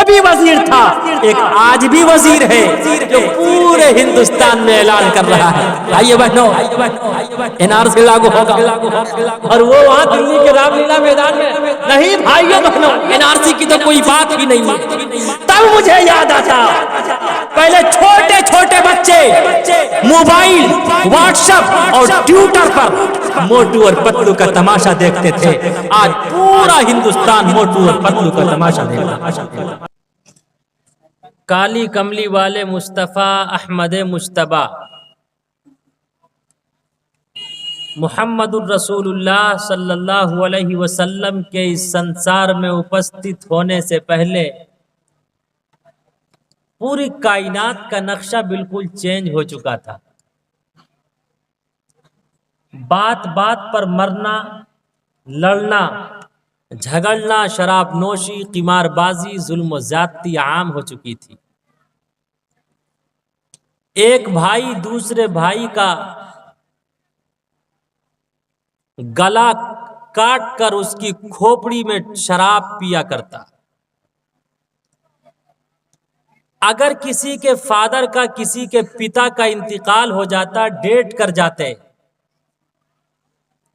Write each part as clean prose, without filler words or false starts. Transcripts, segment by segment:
भी वजीर था, एक आज भी वजीर है जो पूरे हिंदुस्तान में ऐलान कर रहा है भाइयों बहनों एनआरसी लागू होगा। और वो वहां दिल्ली के रामलीला मैदान में, नहीं भाइयों बहनों एनआरसी की तो कोई बात ही नहीं है। तब मुझे याद आता पहले छोटे छोटे बच्चे मोबाइल, व्हाट्सएप और ट्विटर पर मोटू और पतलू का तमाशा देखते थे। आज पूरा हिंदुस्तान मोटू और पतलू का तमाशा देख रहा है। काली कमली वाले मुस्तफ़ा अहमद मुश्तबा मुहम्मदुर रसूलुल्लाह सल्लल्लाहु अलैहि वसल्लम के इस संसार में उपस्थित होने से पहले पूरी कायनात का नक्शा बिल्कुल चेंज हो चुका था। बात बात पर मरना, लड़ना, झगड़ना, शराबनोशी, कीमारबाजी, जुल्म ज्यादती आम हो चुकी थी। एक भाई दूसरे भाई का गला काट कर उसकी खोपड़ी में शराब पिया करता। अगर किसी के फादर का, किसी के पिता का इंतकाल हो जाता, डेट कर जाते,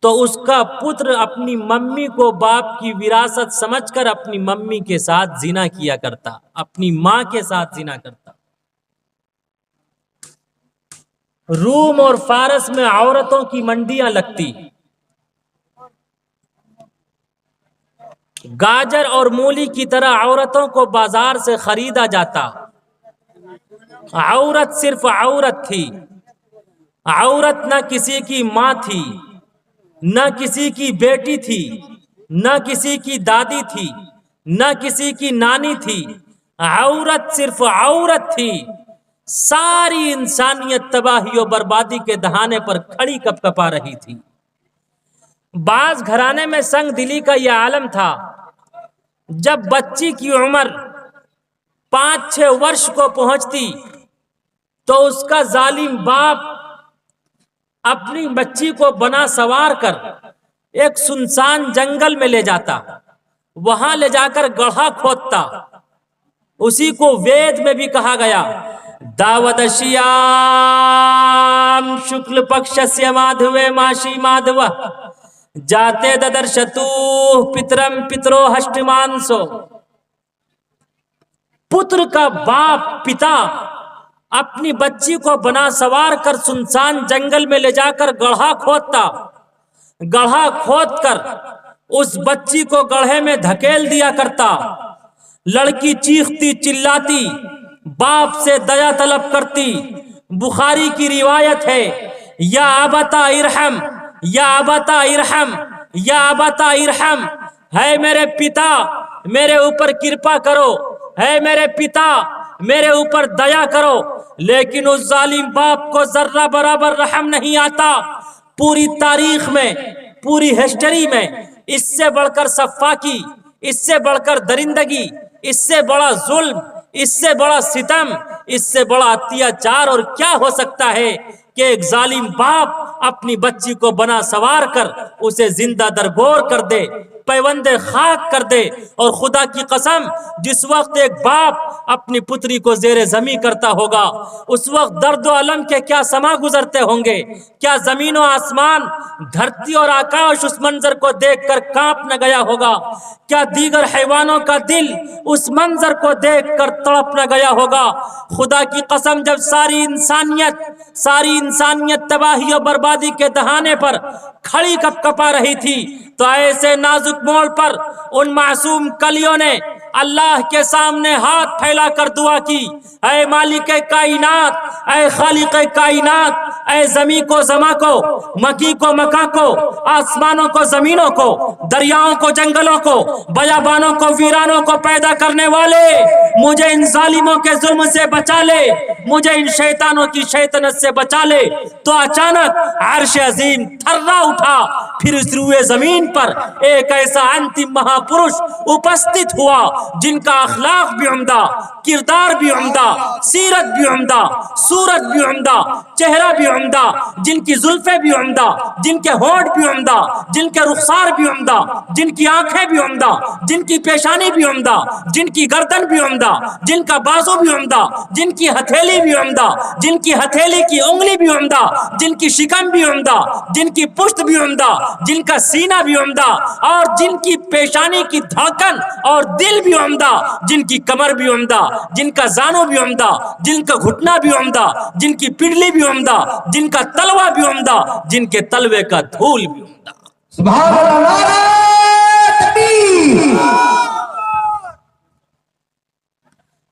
तो उसका पुत्र अपनी मम्मी को बाप की विरासत समझकर अपनी मम्मी के साथ जिना किया करता, अपनी मां के साथ जिना करता। रूम और फारस में औरतों की मंडियां लगती, गाजर और मूली की तरह औरतों को बाजार से खरीदा जाता। औरत सिर्फ औरत थी, औरत न किसी की मां थी, न किसी की बेटी थी, न किसी की दादी थी, न किसी की नानी थी। औरत सिर्फ औरत थी। सारी इंसानियत तबाही और बर्बादी के दहाने पर खड़ी कपकपा रही थी। बाज घराने में संग दिली का यह आलम था। जब बच्ची की उम्र 5-6 वर्ष को पहुंचती तो उसका जालिम बाप अपनी बच्ची को बना सवार कर एक सुनसान जंगल में ले जाता, वहां ले जाकर गड्ढा खोदता। उसी को वेद में भी कहा गया, दावदशियाम शुक्ल पक्षस्य माधवे माशी माधव जाते ददर्शतु पितरम पितरो हष्टमांसो। पुत्र का बाप, पिता अपनी बच्ची को बना सवार कर सुनसान जंगल में ले जाकर गड्ढा खोदता। गड्ढा खोद कर उस बच्ची को गड्ढे में धकेल दिया करता। लड़की चीखती चिल्लाती, बाप से दया तलब करती। बुखारी की रिवायत है, या अबता इरहम, या अबता इरहम, या अबता इरहम, है मेरे पिता मेरे ऊपर कृपा करो, है मेरे पिता मेरे ऊपर दया करो। लेकिन उस जालिम बाप को जर्रा बराबर रहम नहीं आता। पूरी तारीख में, पूरी हिस्ट्री में इससे बढ़कर सफाकी, इससे बढ़कर दरिंदगी, इससे बड़ा जुल्म, इससे बड़ा सितम, इससे बड़ा अत्याचार और क्या हो सकता है कि एक जालिम बाप अपनी बच्ची को बना सवार कर उसे जिंदा दरगोर कर दे, पैवंदे खाक कर दे। और खुदा की कसम, जिस वक्त एक बाप अपनी पुत्री को जेरे जमी करता होगा, उस वक्त दर्द और अलम के क्या समा गुजरते होंगे। क्या जमीन और आसमान, धरती और आकाश उस मंजर को देखकर कांप न गया होगा। क्या दीगर हैवानों का दिल उस मंजर को देखकर तड़प न गया होगा। खुदा की कसम, जब सारी इंसानियत तबाही और बर्बादी के दहाने पर खड़ी कपकपा रही थी, तो ऐसे नाजुक मोड़ पर उन मासूम कलियों ने अल्लाह के सामने हाथ फैला कर दुआ की, ऐ मालिक कायनात, ऐ खालिक कायनात, ऐ जमी को जमा को, मकी को मका को, आसमानों को जमीनों को, दरियाओं को जंगलों को, बयाबानों को वीरानों को पैदा करने वाले, मुझे इन जालिमों के जुल्म से बचा ले, मुझे इन शैतानों की शैतानत से बचा ले। तो अचानक अर्श अजीम थर्रा उठा। फिर इस रूए जमीन पर एक ऐसा अंतिम महापुरुष उपस्थित हुआ जिनका अखलाक भी उम्दा, किरदार भी उम्दा, सीरत भी उम्दा, सूरत भी उम्दा, चेहरा भी उम्दा, जिनकी जुल्फे भी उम्दा, जिनके होंठ भी उम्दा, जिनके रुखसार भी उम्दा, जिनकी आंखें भी उम्दा, जिनकी पेशानी भी उम्दा, जिनकी गर्दन भी उम्दा, जिनका बाजू भी उम्दा, जिनकी हथेली भी उम्दा, जिनकी हथेली की उंगली भी उम्दा, जिनकी शिकम भी उम्दा, जिनकी पुश्त भी उम्दा, जिनका सीना भी उम्दा, और जिनकी पेशानी की धड़कन और दिल भी उम्दा, जिनकी कमर भी उम्दा, जिनका जानू भी उम्दा, जिनका घुटना भी उम्दा, जिनकी पिंडली भी उम्दा, जिनका तलवा भी उम्दा, जिनके तलवे का धूल भी उम्दा। सुभान अल्लाह, नारे तकबीर।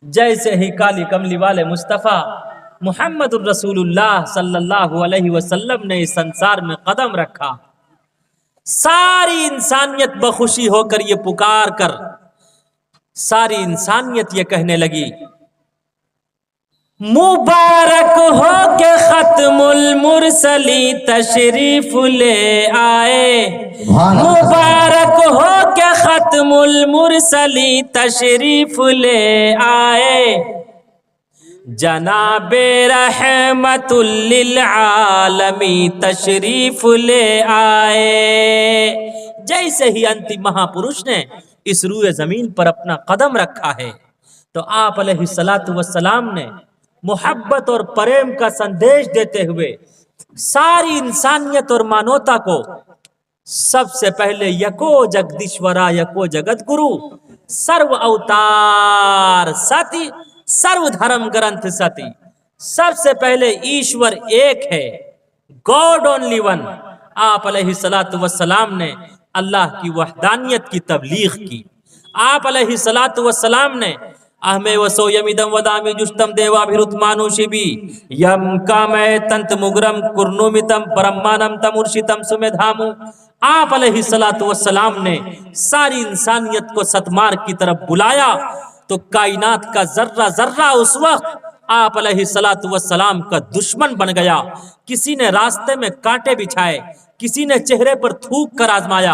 जैसे ही काली कमली वाले मुस्तफ़ा मुहम्मदुर रसूलुल्लाह सल्लल्लाहु अलैहि वसल्लम ने इस संसार में कदम रखा, सारी इंसानियत बखुशी होकर ये पुकार कर, सारी इंसानियत ये कहने लगी, मुबारक हो के खत्मुल मुरसली तशरीफ ले आए, मुबारक हो के खत्मुल मुरसली तशरीफ ले आए, जनाबे रहमतुल लिल आलमी तशरीफ ले आए। जैसे ही अंतिम महापुरुष ने इस रूए जमीन पर अपना कदम रखा है, तो आप अलैहिस्सलातु वस्सलाम ने मोहब्बत और प्रेम का संदेश देते हुए सारी इंसानियत और मानवता को सबसे पहले यको जगदीश्वरा यको जगत गुरु सर्व अवतार सती सर्व धर्म ग्रंथ सती, सबसे पहले ईश्वर एक है, गॉड ओनली वन। आप अलैहिस्सलातु वस्सलाम ने अल्लाह की वहदानियत की तबलीग की। आप अलैहिस्सलातु वस्सलाम ने अहमे वसो यमिदम वदामि जुष्टम देवाभिरुत्मानुषिबी यम कामय तंत मुगरम कुर्नुमितम परमानम तमुर्शितम सुमेधामु। आप अलैहिस्सलातु वस्सलाम ने सारी इंसानियत को सतमार की तरफ बुलाया, तो कायनात का जर्रा जर्रा उस वक्त आप अलैहिस्सलातु वस्सलाम का दुश्मन बन गया। किसी ने रास्ते में कांटे बिछाए, किसी ने चेहरे पर थूक कर आजमाया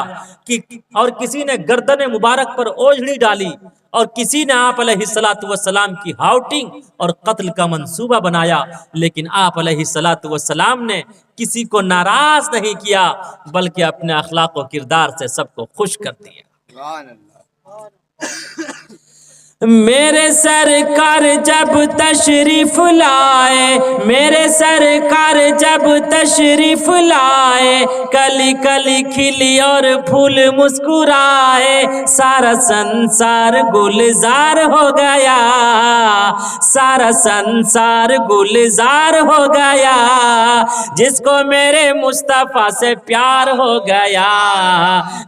और किसी ने गर्दन मुबारक पर ओझड़ी डाली, और किसी ने आप अलैहिस्सलातु वस्सलाम की हाउटिंग और कत्ल का मंसूबा बनाया। लेकिन आप अलैहिस्सलातु वस्सलाम ने किसी को नाराज नहीं किया, बल्कि अपने अखलाक और किरदार से सबको खुश कर दिया। मेरे सरकार जब तशरीफ लाए, मेरे सरकार जब तशरीफ लाए, कली कली खिली और फूल मुस्कुराए, सारा संसार गुलजार हो गया, सारा संसार गुलजार हो गया, जिसको मेरे मुस्तफा से प्यार हो गया,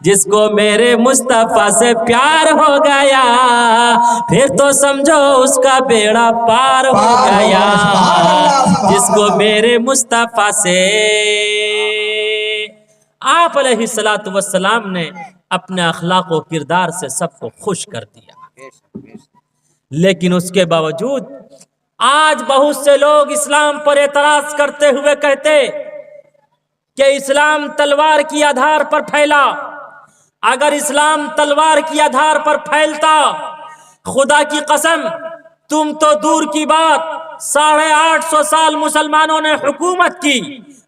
जिसको मेरे मुस्तफा से प्यार हो गया, फिर तो समझो उसका बेड़ा पार हो गया, जिसको मेरे मुस्तफा से। आप अलैहिस्सलातु वस्सलाम ने अपने अखलाक और किरदार से सबको खुश कर दिया। लेकिन उसके बावजूद आज बहुत से लोग इस्लाम पर एतराज करते हुए कहते कि इस्लाम तलवार की आधार पर फैला। अगर इस्लाम तलवार की आधार पर फैलता, खुदा की कसम, तुम तो दूर की बात, 850 साल मुसलमानों ने हुकूमत की,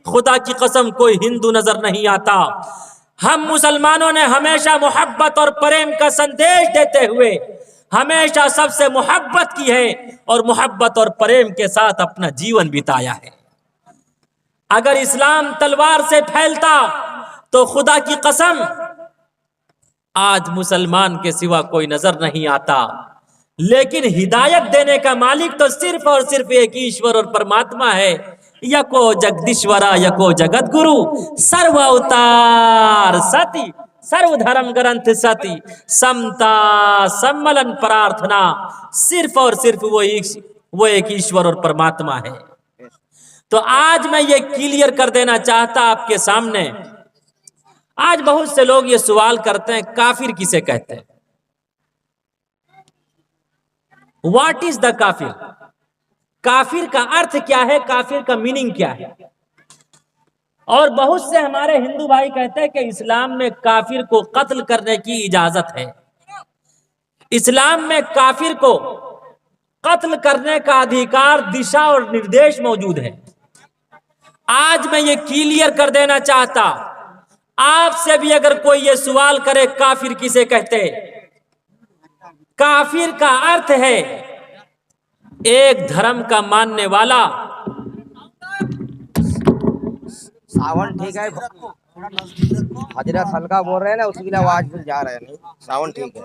खुदा की कसम कोई हिंदू नजर नहीं आता। हम मुसलमानों ने हमेशा मोहब्बत और प्रेम का संदेश देते हुए हमेशा सबसे मोहब्बत की है और मोहब्बत और प्रेम के साथ अपना जीवन बिताया है। अगर इस्लाम तलवार से फैलता तो खुदा की कसम आज मुसलमान के सिवा कोई नजर नहीं आता। लेकिन हिदायत देने का मालिक तो सिर्फ और सिर्फ एक ईश्वर और परमात्मा है। यको जगदीश्वरा यको जगत गुरु सर्व अवतार सती सर्व धर्म ग्रंथ सती समता सम्मलन प्रार्थना, सिर्फ और सिर्फ वो एक ईश्वर और परमात्मा है। तो आज मैं ये क्लियर कर देना चाहता आपके सामने, आज बहुत से लोग ये सवाल करते हैं काफिर किसे कहते हैं, व्हाट इज द काफिर, काफिर का अर्थ क्या है, काफिर का मीनिंग क्या है। और बहुत से हमारे हिंदू भाई कहते हैं कि इस्लाम में काफिर को कत्ल करने की इजाजत है, इस्लाम में काफिर को कत्ल करने का अधिकार, दिशा और निर्देश मौजूद है। आज मैं ये क्लियर कर देना चाहता, आपसे भी अगर कोई ये सवाल करे काफिर किसे कहते, काफिर का अर्थ है एक धर्म का मानने वाला। सावन ठीक है, हजरत हल्का बोल रहे हैं ना, उसके लिए आवाज फिर जा रहा है। नहीं सावन ठीक है,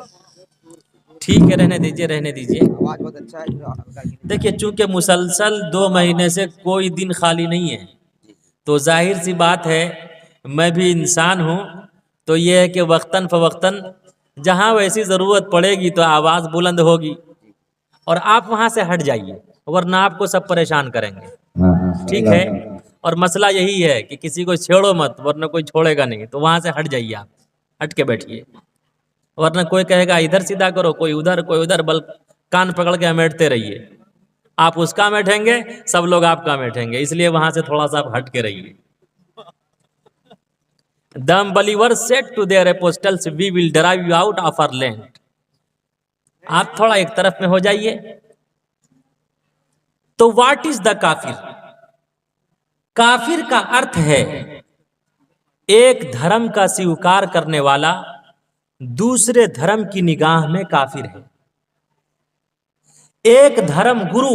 ठीक है, रहने दीजिए रहने दीजिए। आवाज बहुत अच्छा है हल्का की। देखिए, चूंकि मुसलसल 2 महीने से कोई दिन खाली नहीं है, तो जाहिर सी बात है मैं भी इंसान हूँ, तो ये है कि वक्तन फवक्तन जहाँ वैसी ज़रूरत पड़ेगी तो आवाज़ बुलंद होगी, और आप वहाँ से हट जाइए वरना आपको सब परेशान करेंगे। ठीक है, और मसला यही है कि किसी को छेड़ो मत वरना कोई छोड़ेगा नहीं, तो वहाँ से हट जाइए, आप हट के बैठिए, वरना कोई कहेगा इधर सीधा करो, कोई उधर, बल कान पकड़ के अमेठते रहिए। आप उसका बैठेंगे, सब लोग आपका बैठेंगे, इसलिए वहां से थोड़ा सा आप हट के रहिए। The believers said to their apostles, we will drive you out of our land. आप थोड़ा एक तरफ में हो जाइए। तो व्हाट इज द काफिर? काफिर का अर्थ है एक धर्म का स्वीकार करने वाला दूसरे धर्म की निगाह में काफिर है। एक धर्म गुरु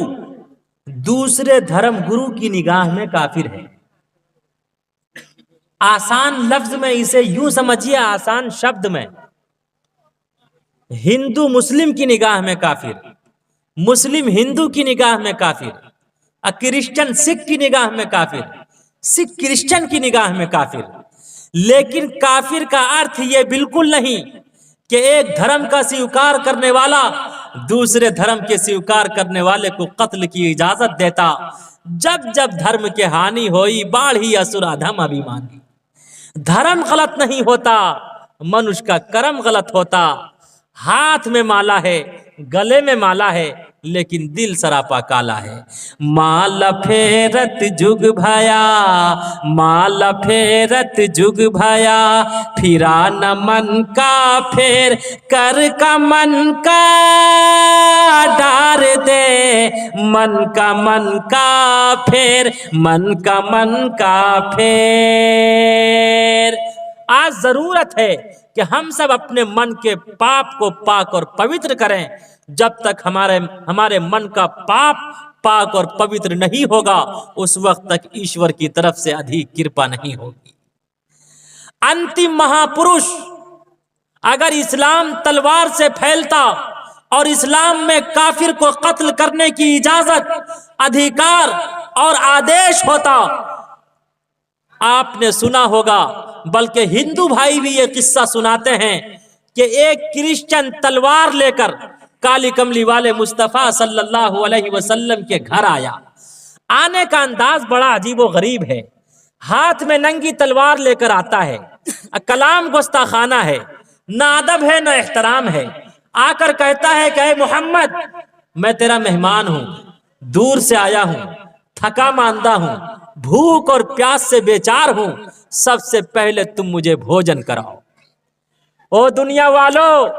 दूसरे धर्म गुरु की निगाह में काफिर है। आसान लफ्ज में इसे यूं समझिए, आसान शब्द में, हिंदू मुस्लिम की निगाह में काफिर, मुस्लिम हिंदू की निगाह में काफिर, क्रिश्चियन सिख की निगाह में काफिर, सिख क्रिश्चियन की निगाह में काफिर। लेकिन काफिर का अर्थ यह बिल्कुल नहीं कि एक धर्म का स्वीकार करने वाला दूसरे धर्म के स्वीकार करने वाले को कत्ल की इजाजत देता। जब जब धर्म के हानि होई बाढ़ी असुर अधम अभिमानी। धर्म गलत नहीं होता, मनुष्य का कर्म गलत होता। हाथ में माला है, गले में माला है, लेकिन दिल सरापा काला है। माला फेरत जुग भया, माला फेरत जुग भया, फिरा न मन का फेर कर का मन का डार दे, मन का फेर, मन का फेर। आज जरूरत है कि हम सब अपने मन के पाप को पाक और पवित्र करें। जब तक हमारे मन का पाप पाक और पवित्र नहीं होगा, उस वक्त तक ईश्वर की तरफ से अधिक कृपा नहीं होगी। अंतिम महापुरुष अगर इस्लाम तलवार से फैलता और इस्लाम में काफिर को कत्ल करने की इजाजत, अधिकार और आदेश होता, आपने सुना होगा, बल्कि हिंदू भाई भी ये किस्सा सुनाते हैं कि एक क्रिश्चियन तलवार लेकर काली कमली वाले मुस्तफा सल्लल्लाहु अलैहि वसल्लम के घर आया। आने का अंदाज बड़ा अजीबो गरीब है। हाथ में नंगी तलवार लेकर आता है, कलाम गुस्ताखाना है, ना अदब है ना एहतराम है। आकर कहता है कि मोहम्मद, मैं तेरा मेहमान हूं, दूर से आया हूं, थका मांदा हूं, भूख और प्यास से बेचार हूं, सबसे पहले तुम मुझे भोजन कराओ। ओ दुनिया वालों,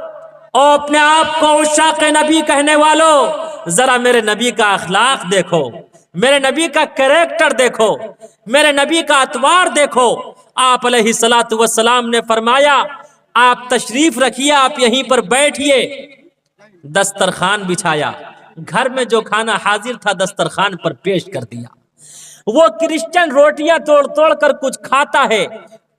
ओ अपने आप को उशाक़ नबी कहने वालों, जरा मेरे नबी का अखलाक देखो, मेरे नबी का कैरेक्टर देखो, मेरे नबी का अतवार देखो। आप अलैहिस्सलातु वस्सलाम ने फरमाया, आप तशरीफ रखिए, आप यहीं पर बैठिए। दस्तरखान बिछाया, घर में जो खाना हाजिर था दस्तरखान पर पेश कर दिया। वो क्रिश्चियन रोटियां तोड़ तोड़ कर कुछ खाता है,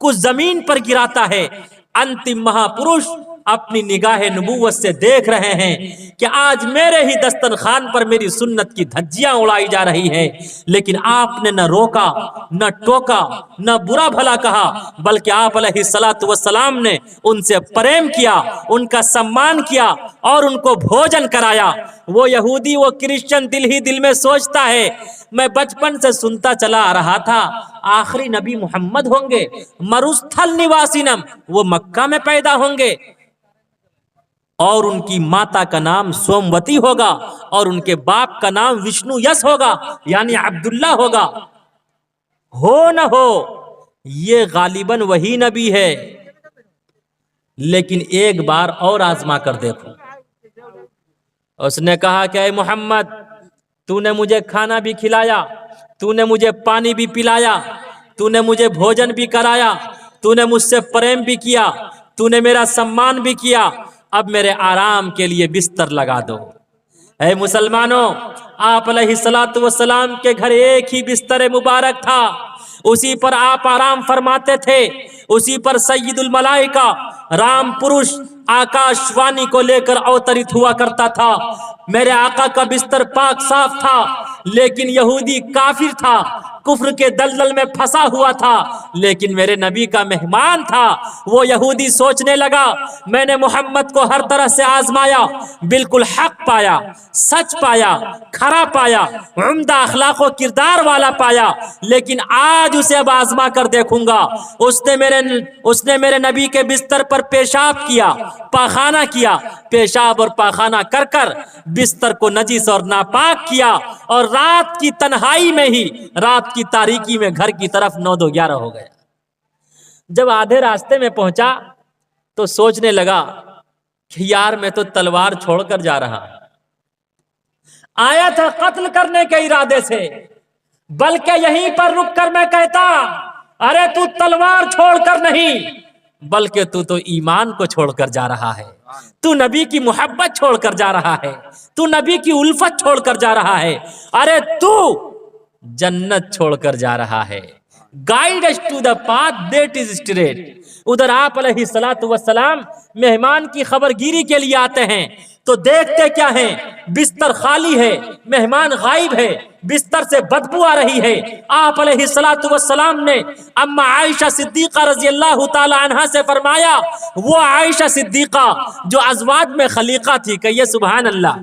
कुछ जमीन पर गिराता है। अंतिम महापुरुष अपनी निगाहे नबूवत से देख रहे हैं कि आज मेरे ही दस्तरखान पर मेरी सुन्नत की धज्जियां उड़ाई जा रही है, लेकिन आपने न रोका, न टोका, न बुरा भला कहा, बल्कि आप अलैहिस्सलातु वस्सलाम ने उनसे प्रेम किया, उनका सम्मान किया और उनको भोजन कराया। वो यहूदी, वो क्रिश्चियन दिल ही दिल में सोचता है, मैं बचपन से सुनता चला आ रहा था आखिरी नबी मोहम्मद होंगे, मरुस्थल निवासिनम, वो मक्का में पैदा होंगे और उनकी माता का नाम सोमवती होगा और उनके बाप का नाम विष्णु यश होगा, यानी अब्दुल्ला होगा। हो न हो, ये गालिबन वही नबी है, लेकिन एक बार और आजमा कर देखो। उसने कहा कि ऐ मोहम्मद, तूने मुझे खाना भी खिलाया, तूने मुझे पानी भी पिलाया, तूने मुझे भोजन भी कराया, तूने मुझसे प्रेम भी किया, तूने मेरा सम्मान भी किया, अब मेरे आराम के लिए बिस्तर लगा दो। ऐ मुसलमानों, आप अलैहिस्सलातु वस्सलाम के घर एक ही बिस्तर मुबारक था, उसी पर आप आराम फरमाते थे, उसी पर सय्यदुल मलाइका राम पुरुष आकाशवाणी को लेकर अवतरित हुआ करता था। मेरे आका का बिस्तर पाक साफ था, लेकिन यहूदी काफिर था, कुफ्र के दलदल में फंसा हुआ था, लेकिन मेरे नबी का मेहमान था। वो यहूदी सोचने लगा, मैंने मोहम्मद को हर तरह से आजमाया, बिल्कुल हक पाया, सच पाया, खरा पाया, उम्दा अखलाक व किरदार वाला पाया, लेकिन आज उसे अब आजमा कर देखूंगा। उसने मेरे नबी के बिस्तर पर पेशाब किया, पाखाना किया, पेशाब और पाखाना कर कर बिस्तर को नजीस और नापाक किया, और रात की तन्हाई में ही, रात की तारीकी में घर की तरफ 9-11 हो गया। जब आधे रास्ते में पहुंचा तो सोचने लगा कि यार मैं तो तलवार छोड़कर जा रहा, आया था कत्ल करने के इरादे से, बल्कि यहीं पर रुककर मैं कहता, अरे तू तलवार छोड़कर नहीं, बल्कि तू तो ईमान को छोड़कर जा रहा है, तू नबी की मोहब्बत छोड़कर जा रहा है, तू नबी की उल्फत छोड़कर जा रहा है, अरे तू जन्नत छोड़कर जा रहा है। Guide us to the path that is straight. उधर आप अलैहिस्सलातु वस्सलाम मेहमान की खबरगिरी के लिए आते हैं, तो देखते क्या है, बिस्तर खाली है, मेहमान गायब है, बिस्तर से बदबू आ रही है। आप अलैहिस्सलातु वस्सलाम ने अम्मा आयशा सिद्दीका रज़ियल्लाहु ताला अन्हा से फरमाया, वो आयशा सिद्दीका जो अज़वाज में खलीका थी, कहिए सुभान अल्लाह,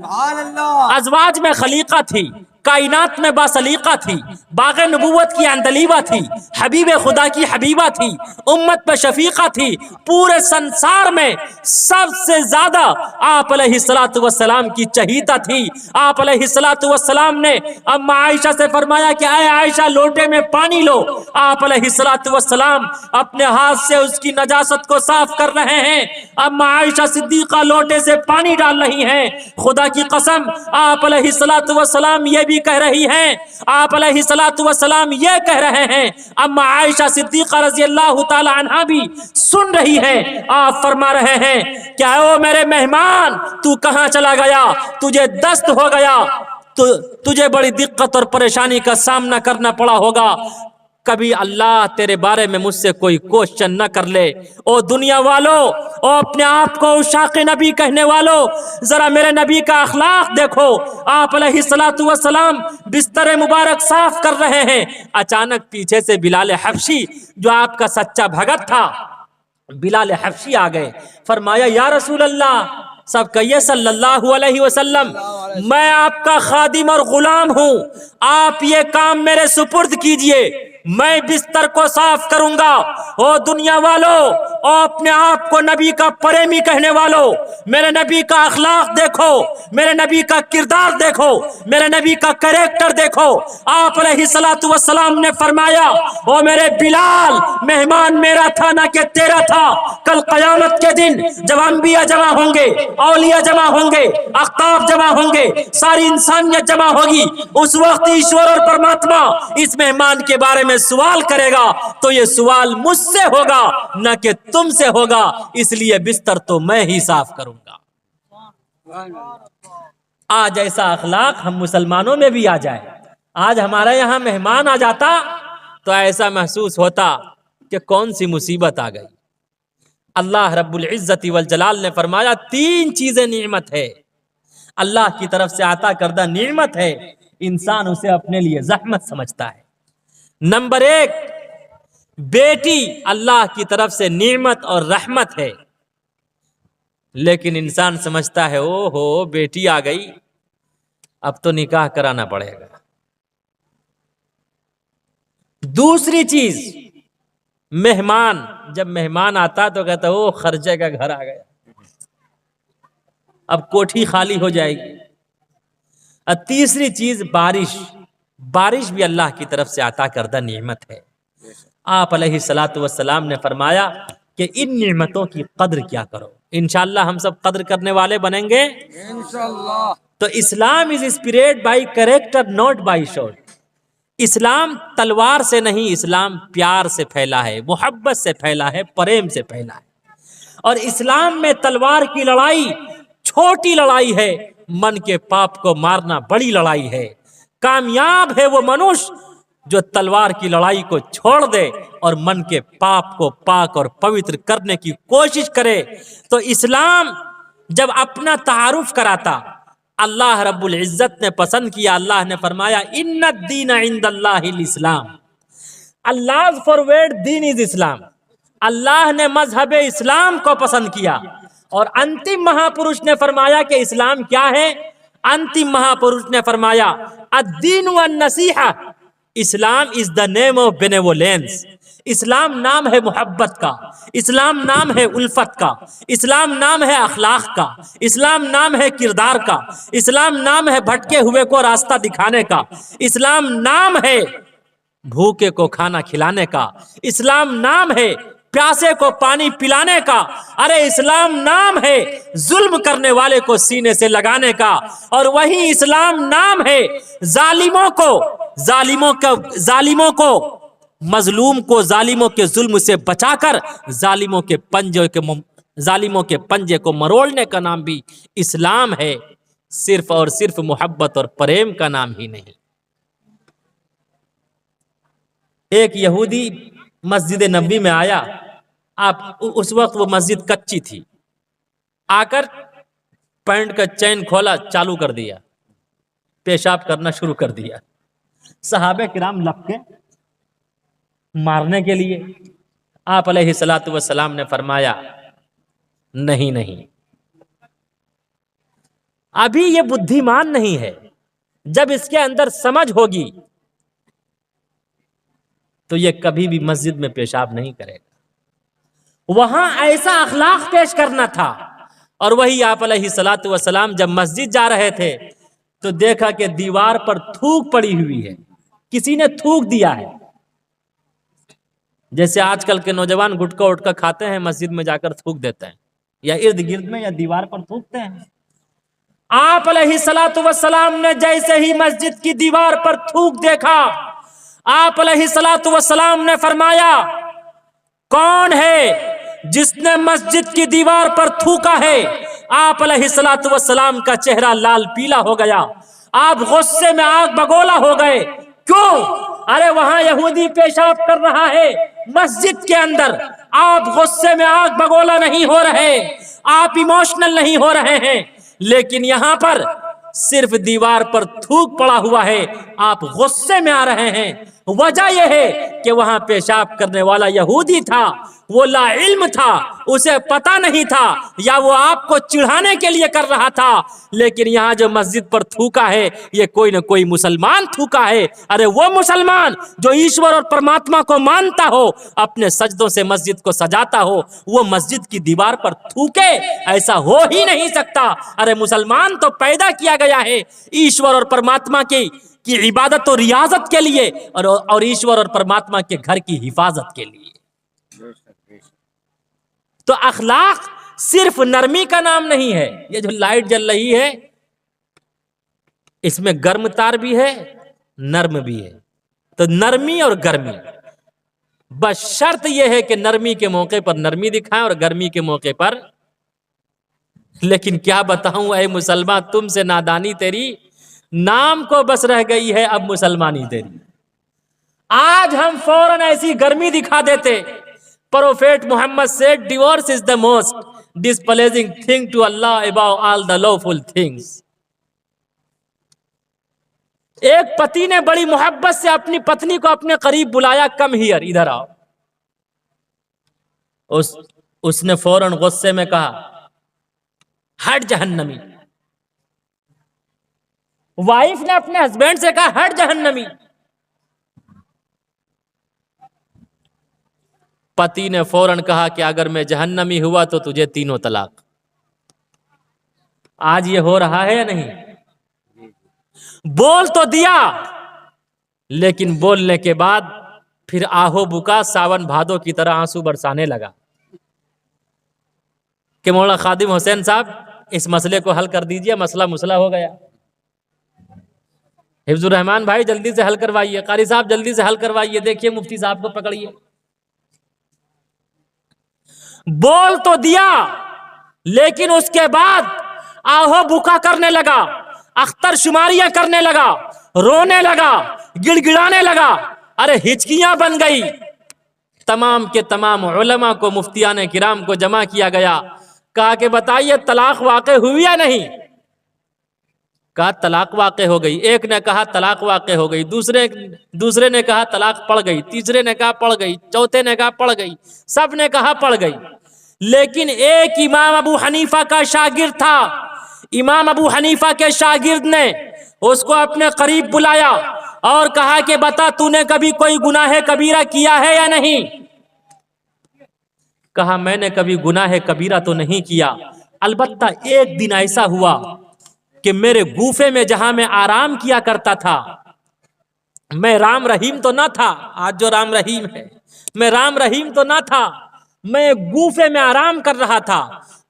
अज़वाज में खलीका थी, कायनात में बासलीका थी, बाग़े नबुव्वत की अंदलीबा थी, हबीब खुदा की हबीबा थी, उम्मत पे शफीका थी, पूरे संसार में सबसे ज्यादा आप अलैहिस्सलातु वस्सलाम की चहीता थी। आप अलैहिस्सलातु वस्सलाम ने अम्मा आयशा से फरमाया कि आए आयशा लोटे में पानी लो। आप अलैहिस्सलातु वस्सलाम अपने हाथ से उसकी नजासत को साफ कर रहे हैं। अम्मा आयशा सिद्दीका लोटे से पानी डाल रही हैं। खुदा की कसम, आप अलैहिस्सलातु वस्सलाम ये भी कह रही हैं, आप अलैहिस्सलातु वस्सलाम ये कह रहे हैं, अम्मा आयशा सिद्दीका रज़ियल्लाहु ताला अन्हा भी सुन रही हैं। आप फरमा रहे हैं, क्या ओ मेरे मेहमान, तू कहां चला गया, तुझे दस्त हो गया, तुझे बड़ी दिक्कत और परेशानी का सामना करना पड़ा होगा। कभी अल्लाह तेरे बारे में मुझसे कोई क्वेश्चन न कर ले। ओ दुनिया वालों, ओ अपने आप को उशाक़े नबी कहने वालों, जरा मेरे नबी का अखलाक देखो। आप अलैहिस्सलातु वस्सलाम बिस्तर मुबारक साफ कर रहे हैं, अचानक पीछे से बिलाल हबशी जो आपका सच्चा भगत था, बिलाल हबशी आ गए। फरमाया, या रसूल अल्लाह, सब कहिए सल्लल्लाहु अलैहि वसल्लम, मैं आपका खादिम और गुलाम हूं, आप ये काम मेरे सुपुर्द कीजिए, मैं बिस्तर को साफ करूंगा। ओ दुनिया वालों, ओ अपने आप को नबी का प्रेमी कहने वालों, मेरे नबी का अखलाक देखो, मेरे नबी का किरदार देखो, मेरे नबी का कैरेक्टर देखो। आप अलैहिस्सलातु वस्सलाम ने फरमाया, ओ मेरे बिलाल, मेहमान मेरा था ना कि तेरा था। कल कयामत के दिन जब अंबिया जमा होंगे, औलिया जमा होंगे, अख्ताब जमा होंगे, सारी इंसानियत जमा होगी, उस वक्त ईश्वर और परमात्मा इस मेहमान के बारे में सवाल करेगा, तो ये सवाल मुझसे होगा न कि तुमसे होगा, इसलिए बिस्तर तो मैं ही साफ करूंगा। आज ऐसा अखलाक हम मुसलमानों में भी आ जाए। आज हमारे यहां मेहमान आ जाता तो ऐसा महसूस होता कि कौन सी मुसीबत आ गई। अल्लाह रब्बुल इज्जति वल जलाल ने फरमाया, 3 चीजें नेमत है, अल्लाह की तरफ से आता करदा नेमत है, इंसान उसे अपने लिए जहमत समझता है। नंबर 1, बेटी अल्लाह की तरफ से नेमत और रहमत है, लेकिन इंसान समझता है, ओहो बेटी आ गई, अब तो निकाह कराना पड़ेगा। दूसरी चीज, मेहमान, जब मेहमान आता तो कहता ओ खर्चे का घर आ गया, अब कोठी खाली हो जाएगी। और तीसरी चीज बारिश, बारिश भी अल्लाह की तरफ से आता करदा नेमत है। आप अलैहिस्सलातु वस्सलाम ने फरमाया कि इन नेमतों की कद्र क्या करो। इंशाअल्लाह हम सब कद्र करने वाले बनेंगे इंशाअल्लाह। तो Islam is inspired by character, not by sword. इस्लाम तलवार से नहीं, इस्लाम प्यार से फैला है, मोहब्बत से फैला है, प्रेम से फैला है। और इस्लाम में तलवार की लड़ाई छोटी लड़ाई है, मन के पाप को मारना बड़ी लड़ाई है। कामयाब है वो मनुष्य जो तलवार की लड़ाई को छोड़ दे और मन के पाप को पाक और पवित्र करने की कोशिश करे। तो इस्लाम जब अपना तारुफ कराता, अल्लाह रब्बुल इज्जत ने पसंद किया। अल्लाह ने फरमाया इन्नद-दीन इंदल्लाहिल इस्लाम, अल्लाह फॉरवर्ड दीन इज इस्लाम। अल्लाह ने मजहब इस्लाम को पसंद किया। और अंतिम महापुरुष ने फरमाया कि इस्लाम क्या है। अंतिम महापुरुष ने फरमाया अद्दीन व नसीहा, Islam is the name of benevolence. इस्लाम नाम है मोहब्बत का, इस्लाम नाम है उल्फत का, इस्लाम नाम है अखलाक का, इस्लाम नाम है किरदार का, इस्लाम नाम है भटके हुए को रास्ता दिखाने का, इस्लाम नाम है भूखे को खाना खिलाने का, इस्लाम नाम है प्यासे को पानी पिलाने का, अरे इस्लाम नाम है जुल्म करने वाले को सीने से लगाने का। और वही इस्लाम नाम है जालिमों को मजलूम को जालिमों के जुल्म से बचाकर जालिमों के पंजे को मरोड़ने का नाम भी इस्लाम है, सिर्फ और सिर्फ मोहब्बत और प्रेम का नाम ही नहीं। एक यहूदी मस्जिद नबी में आया। आप उस वक्त वो मस्जिद कच्ची थी। आकर पैंट का चैन खोला, चालू कर दिया, पेशाब करना शुरू कर दिया। सहाबे किराम लपके मारने के लिए। आप अलैहिस्सलातु वस्सलाम ने फरमाया नहीं नहीं, अभी ये बुद्धिमान नहीं है, जब इसके अंदर समझ होगी तो ये कभी भी मस्जिद में पेशाब नहीं करेगा। वहां ऐसा अखलाक पेश करना था। और वही आप अलैहिस्सलातु वस्सलाम जब मस्जिद जा रहे थे तो देखा कि दीवार पर थूक पड़ी हुई है, किसी ने थूक दिया है। जैसे आजकल के नौजवान गुटखा उटका खाते हैं, मस्जिद में जाकर थूक देते हैं, या इर्द गिर्द में या दीवार पर थूकते हैं। आप अलैहिस्सलातु वस्सलाम ने जैसे ही मस्जिद की दीवार पर थूक देखा, आप अलैहिस्सलातु वस्सलाम ने फरमाया कौन है जिसने मस्जिद की दीवार पर थूका है। आप अलैहिस्सलातु वस्सलाम का चेहरा लाल पीला हो गया। आप गुस्से में आग बगोला हो गए। क्यों? अरे वहां यहूदी पेशाब कर रहा है मस्जिद के अंदर, आप गुस्से में आग बगोला नहीं हो रहे, आप इमोशनल नहीं हो रहे हैं, लेकिन यहां पर सिर्फ दीवार पर थूक पड़ा हुआ है, आप गुस्से में आ रहे हैं। वजह यह है कि वहां पेशाब करने वाला यहूदी था, वो ला इल्म था, उसे पता नहीं था, या वो आपको चिढ़ाने के लिए कर रहा था। लेकिन यहाँ जो मस्जिद पर थूका है, ये कोई न कोई मुसलमान थूका है। अरे वो मुसलमान जो ईश्वर और परमात्मा को मानता हो, अपने सजदों से मस्जिद को सजाता हो, वो मस्जिद की दीवार पर थूके, ऐसा हो ही नहीं सकता। अरे मुसलमान तो पैदा किया गया है ईश्वर और परमात्मा की इबादत और रियाजत के लिए, और ईश्वर और परमात्मा के घर की हिफाजत के लिए। तो अखलाक सिर्फ नरमी का नाम नहीं है। ये जो लाइट जल रही है, इसमें गर्म तार भी है, नर्म भी है। तो नरमी और गर्मी, बस शर्त यह है कि नरमी के मौके पर नरमी दिखाएं और गर्मी के मौके पर। लेकिन क्या बताऊं ऐ मुसलमान, तुमसे नादानी तेरी, नाम को बस रह गई है अब मुसलमानी तेरी। आज हम फौरन ऐसी गर्मी दिखा देते। Prophet Muhammad said divorce is the most displeasing thing to Allah above all the lawful things. एक पति ने बड़ी मोहब्बत से अपनी पत्नी को अपने करीब बुलाया, कम हियर, इधर आओ। उसने फौरन गुस्से में कहा हट जहन्नमी। वाइफ ने अपने हस्बैंड से कहा हट जहन्नमी। पति ने फौरन कहा कि अगर मैं जहन्नमी हुआ तो तुझे 3 तलाक। आज ये हो रहा है या नहीं? बोल तो दिया, लेकिन बोलने के बाद फिर आहो बुका सावन भादो की तरह आंसू बरसाने लगा कि मौलाना खादिम हुसैन साहब इस मसले को हल कर दीजिए, मसला मुसला हो गया। हिफ्जुर रहमान भाई जल्दी से हल करवाइए, कारी साहब जल्दी से हल करवाइए। देखिए मुफ्ती साहब को पकड़िए। बोल तो दिया, लेकिन उसके बाद आहो बुका करने लगा, अख्तर शुमारियां करने लगा, रोने लगा, गिड़गिड़ाने लगा। अरे हिचकियां बन गई। तमाम के तमाम उलमा को, मुफ्तियान किराम को जमा किया गया। कहा कि बताइए तलाक वाक़े हुई या नहीं? कहा तलाक वाक़े हो गई। एक ने कहा तलाक वाक़े हो गई, दूसरे ने कहा तलाक पड़ गई, तीसरे ने कहा पड़ गई, चौथे ने कहा पड़ गई, सब ने कहा पड़ गई। लेकिन एक इमाम अबू हनीफा का शागिर्द था। इमाम अबू हनीफा के शागिर्द ने उसको अपने करीब बुलाया और कहा कि बता तूने कभी कोई गुनाह कबीरा किया है या नहीं? कहा मैंने कभी गुनाह कबीरा तो नहीं किया, अलबत्ता एक दिन ऐसा हुआ कि मेरे गूफे में जहां मैं आराम किया करता था, मैं राम रहीम तो ना था, आज जो राम रहीम है, मैं राम रहीम तो ना था, मैं गूफे में आराम कर रहा था।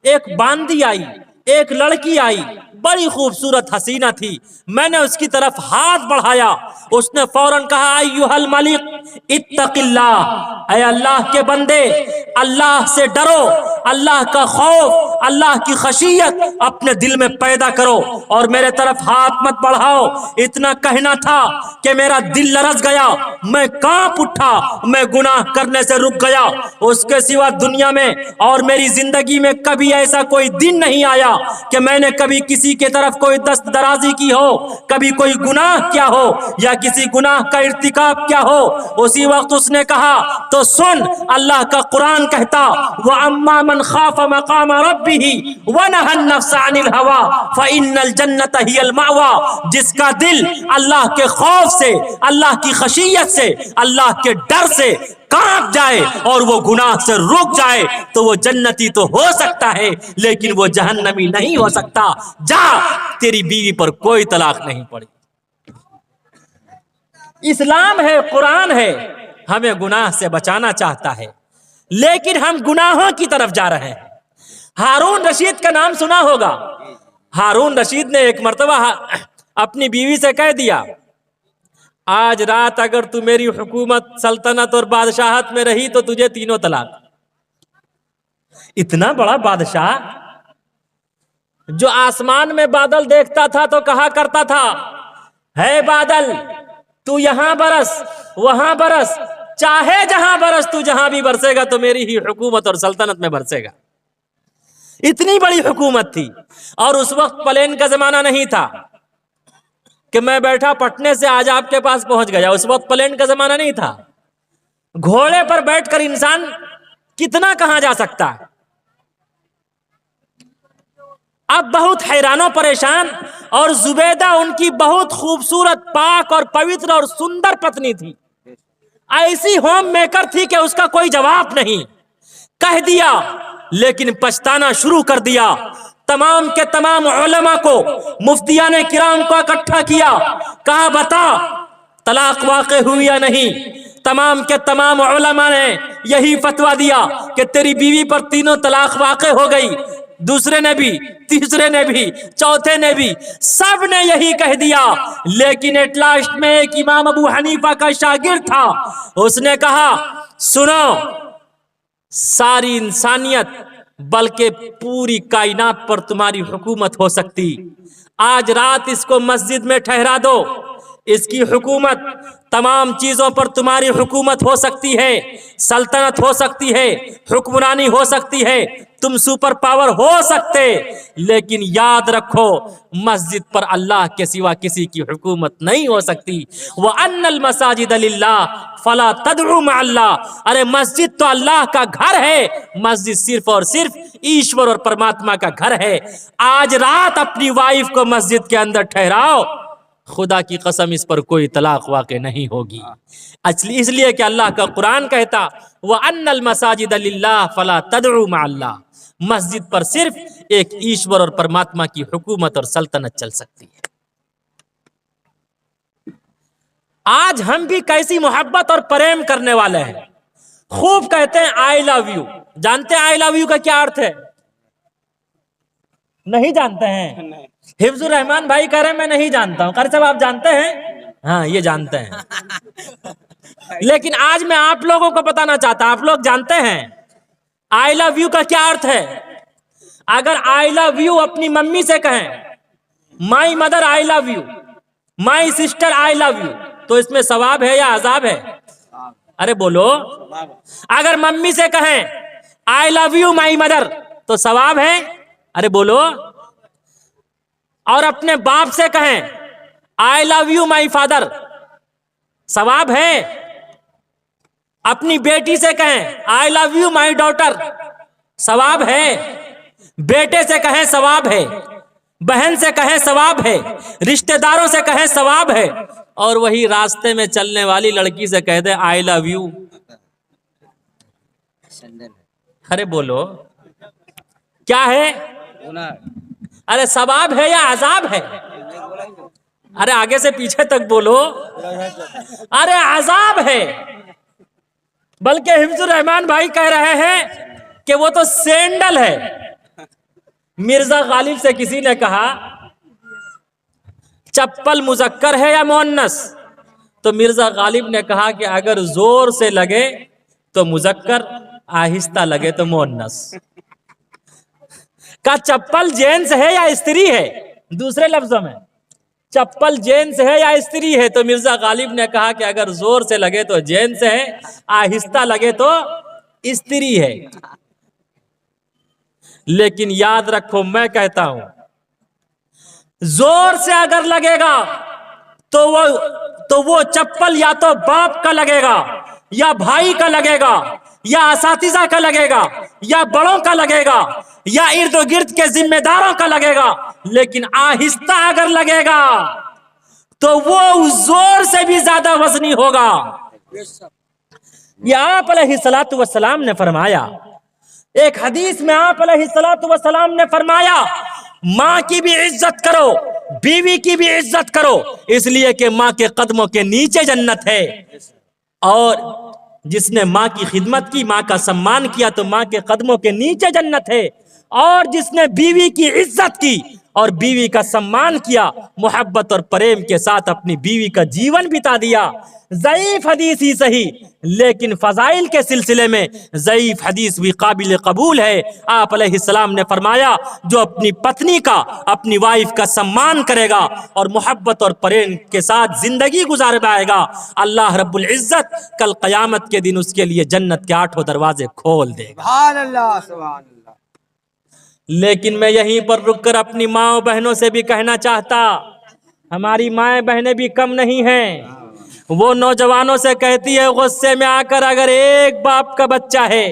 एक बांदी आई, एक लड़की आई, बड़ी खूबसूरत हसीना थी। मैंने उसकी तरफ हाथ बढ़ाया, उसने फौरन कहा अय्युहल मलिक इत्तकिल्लाह, ऐ अल्लाह के बंदे अल्लाह से डरो, अल्लाह का खौफ, अल्लाह की खशियत अपने दिल में पैदा करो और मेरे तरफ हाथ मत बढ़ाओ। इतना कहना था कि मेरा दिल लरज गया, मैं कांप उठा, मैं गुनाह करने से रुक गया। उसके सिवा दुनिया में और मेरी जिंदगी में कभी ऐसा कोई दिन नहीं आया कि मैंने कभी किसी के तरफ कोई दस्त दराजी की हो, कभी कोई गुनाह क्या हो या किसी गुनाह का इर्तिकाब क्या हो। उसी वक्त उसने कहा तो सुन, अल्लाह का कुरान कहता व अम्मा मन खाफ मकाम रब्बिही व नहन नफ्स अनिल हवा फइन्नल जन्नत हियल मावा। जिसका दिल अल्लाह के खौफ से, अल्लाह की खशियत से, अल्लाह के डर से कांप जाए और वो गुनाह से रुक जाए तो वो जन्नती तो हो सकता है, लेकिन वो जहन्नमी नहीं हो सकता। जा, तेरी बीवी पर कोई तलाक नहीं पड़ी। इस्लाम है, कुरान है, हमें गुनाह से बचाना चाहता है, लेकिन हम गुनाहों की तरफ जा रहे हैं। हारून रशीद का नाम सुना होगा। हारून रशीद ने एक मर्तबा अपनी बीवी से कह दिया, आज रात अगर तू मेरी हुकूमत, सल्तनत और बादशाहत में रही तो तुझे तीनों तलाक। इतना बड़ा बादशाह जो आसमान में बादल देखता था तो कहा करता था, है बादल तू यहां बरस, वहां बरस, चाहे जहां बरस, तू जहां भी बरसेगा तो मेरी ही हुकूमत और सल्तनत में बरसेगा। इतनी बड़ी हुकूमत थी। और उस वक्त प्लेन का जमाना नहीं था कि मैं बैठा पटने से आज आपके पास पहुंच गया। उस वक्त प्लेन का जमाना नहीं था। घोड़े पर बैठकर इंसान कितना कहां जा सकता है। अब बहुत हैरानो परेशान, और जुबैदा उनकी बहुत खूबसूरत, पाक और पवित्र और सुंदर पत्नी थी। ऐसी होम मेकर थी कि उसका कोई जवाब नहीं। कह दिया, लेकिन पछताना शुरू कर दिया। तमाम के तमाम उलमा को, मुफ्तियाने किराम को इकट्ठा किया, कहा बता तलाक वाक़े हुई या नहीं। तमाम के तमाम उलमा ने यही फतवा दिया कि तेरी बीवी पर तीनों तलाक वाक़े हो गई। दूसरे ने भी, तीसरे ने भी, चौथे ने भी, सब ने यही कह दिया। लेकिन एट लास्ट में एक इमाम अबू हनीफा का शागिर्द था, उसने कहा सुनो, सारी इंसानियत बल्कि पूरी कायनात पर तुम्हारी हुकूमत हो सकती। आज रात इसको मस्जिद में ठहरा दो, इसकी हुकूमत, तमाम चीजों पर तुम्हारी हुकूमत हो सकती है, सल्तनत हो सकती है, हुक्मरानी हो सकती है, तुम सुपर पावर हो सकते। लेकिन याद रखो, मस्जिद पर अल्लाह के सिवा किसी की हुकूमत नहीं हो सकती। व अन्नल मसाजिद लिल्लाह फला तदउ मअल्लाह। अरे मस्जिद तो अल्लाह का घर है, मस्जिद सिर्फ और सिर्फ ईश्वर और परमात्मा का घर है। आज रात अपनी वाइफ को मस्जिद के अंदर ठहराओ, खुदा की कसम इस पर कोई तलाक वाक़े नहीं होगी। इसलिए कि अल्लाह का कुरान कहता व अन्नल मसाजिद लिल्लाह फला तदउ मअल्लाह। मस्जिद पर सिर्फ एक ईश्वर और परमात्मा की हुकूमत और सल्तनत चल सकती है। आज हम भी कैसी मोहब्बत और प्रेम करने वाले हैं। खूब कहते हैं आई लव यू। जानते हैं आई लव यू का क्या अर्थ है? नहीं जानते हैं? हिफ्जुर रहमान भाई कह रहे हैं मैं नहीं जानता हूं। कारी साहब आप जानते हैं? हाँ ये जानते हैं। लेकिन आज मैं आप लोगों को बताना चाहता, आप लोग जानते हैं आई लव यू का क्या अर्थ है? अगर आई लव यू अपनी मम्मी से कहें, my mother I love you, my sister I love you, तो इसमें सवाब है या अजाब है? अरे बोलो। अगर मम्मी से कहें I love you my mother तो सवाब है? अरे बोलो। और अपने बाप से कहें I love you my father, सवाब है? अपनी बेटी से कहें I love you my daughter, सवाब है? बेटे से कहें सवाब है, बहन से कहें सवाब है, रिश्तेदारों से कहें सवाब है, और वही रास्ते में चलने वाली लड़की से कह दे आई लव यू। अरे बोलो क्या है? अरे सवाब है या अजाब है? अरे आगे से पीछे तक बोलो। अरे अजाब है। बल्कि हिफ्जुर रहमान भाई कह रहे हैं कि वो तो सैंडल है। मिर्जा गालिब से किसी ने कहा चप्पल मुजक्कर है या मुअन्नस? तो मिर्जा गालिब ने कहा कि अगर जोर से लगे तो मुजक्कर, आहिस्ता लगे तो मुअन्नस। का चप्पल जेंट्स है या स्त्री है? दूसरे लफ्जों में चप्पल जेंट्स है या स्त्री है? तो मिर्जा गालिब ने कहा कि अगर जोर से लगे तो जेंट्स है, आहिस्ता लगे तो स्त्री है। लेकिन याद रखो, मैं कहता हूं जोर से अगर लगेगा तो वो चप्पल या तो बाप का लगेगा, या भाई का लगेगा, या असातिज़ा का लगेगा, या बड़ों का लगेगा, या इर्द गिर्द के जिम्मेदारों का लगेगा। लेकिन आहिस्ता अगर लगेगा तो वो जोर से भी ज्यादा वजनी होगा। ये आप अलैहिस्सलातु वस्सलाम ने फरमाया। एक हदीस में आप अलैहिस्सलातु वस्सलाम ने फरमाया माँ की भी इज्जत करो, बीवी की भी इज्जत करो, इसलिए कि माँ के कदमों के नीचे जन्नत है। और जिसने माँ की खिदमत की, माँ का सम्मान किया, तो माँ के कदमों के नीचे जन्नत है। और जिसने बीवी की इज्जत की और बीवी का सम्मान किया, मोहब्बत और प्रेम के साथ अपनी बीवी का जीवन बिता दिया। ज़ईफ हदीस ही सही, लेकिन फजाइल के सिलसिले में ज़ईफ हदीस भी काबिल कबूल है। आप अलैहिस्सलाम ने फरमाया जो अपनी पत्नी का, अपनी वाइफ का सम्मान करेगा और मोहब्बत और प्रेम के साथ जिंदगी गुजार पाएगा, अल्लाह रब्बुल इज्जत कल क़यामत के दिन उसके लिए जन्नत के 8 दरवाजे खोल देगा। सुभान अल्लाह, सुभान अल्लाह। लेकिन मैं यहीं पर रुककर अपनी माँ बहनों से भी कहना चाहता, हमारी माएँ बहनें भी कम नहीं हैं। वो नौजवानों से कहती है गुस्से में आकर, अगर एक बाप का बच्चा है